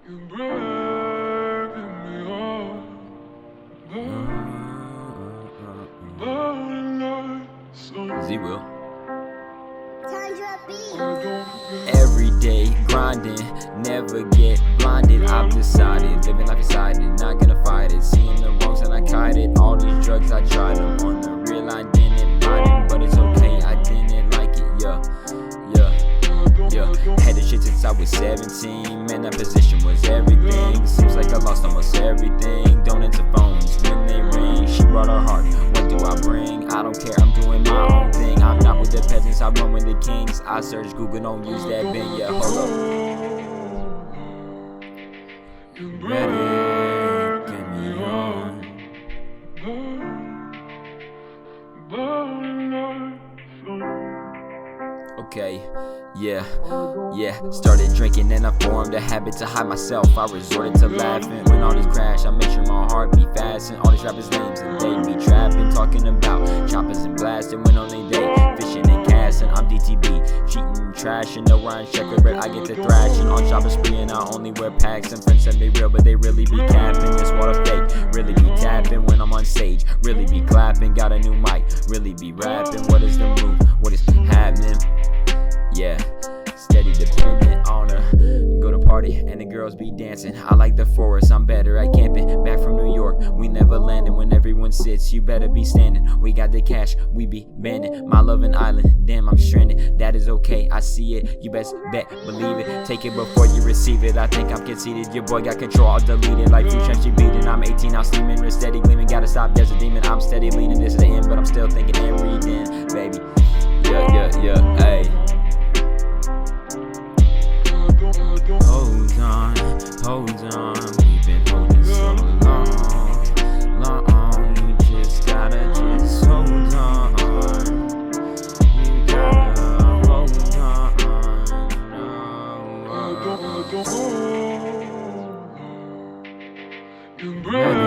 You're breaking me off, burning like sun. Zwill. TundraBeats. Every day grinding, never get blinded. I've decided, living life inside it, not gonna fight it. Seeing the wrongs and I kite it. All these drugs I tried them on the real, I didn't buy them, but it's okay, I didn't like it. Yeah. Had this shit since I was 17. Man, that position was everything. Seems like I lost almost everything. Don't answer phones when they ring. She brought her heart, what do I bring? I don't care, I'm doing my own thing. I'm not with the peasants, I run with the kings. I search Google, don't use that bin. Yeah, hold up. Ready, get me on. Burning like sun. Okay, yeah. Started drinking and I formed a habit to hide myself. I resorted to laughing when all these crash. I make sure my heart be fast and all these rappers names and they be trapping, talking about choppers and blasting. Went on a day, fishing and casting. I'm DTB, cheating and trashing. No rhyme checker, but I get to thrashing. On shopping spree and I only wear packs. And friends say they real, but they really be capping. This water fake, really be tapping when I'm on stage. Really be clapping, got a new mic, really be rapping. What is the move? What is happening? Yeah, steady dependent on her. Go to party and the girls be dancing. I like the forest, I'm better at camping. Back from New York, we never landing. When everyone sits, you better be standing. We got the cash, we be banding. My loving island, damn I'm stranded. That is okay, I see it, you best bet, believe it. Take it before you receive it. I think I'm conceited, your boy got control, I'll delete it. Like future she beating, I'm 18, I'm steaming, wrist steady gleaming. Gotta stop, there's a demon, I'm steady leaning. This is the end, but I'm still thinking and reading, baby. Yeah, ayy. Hold on, we've been holding so long. You just gotta hold on. You gotta hold on. You're breaking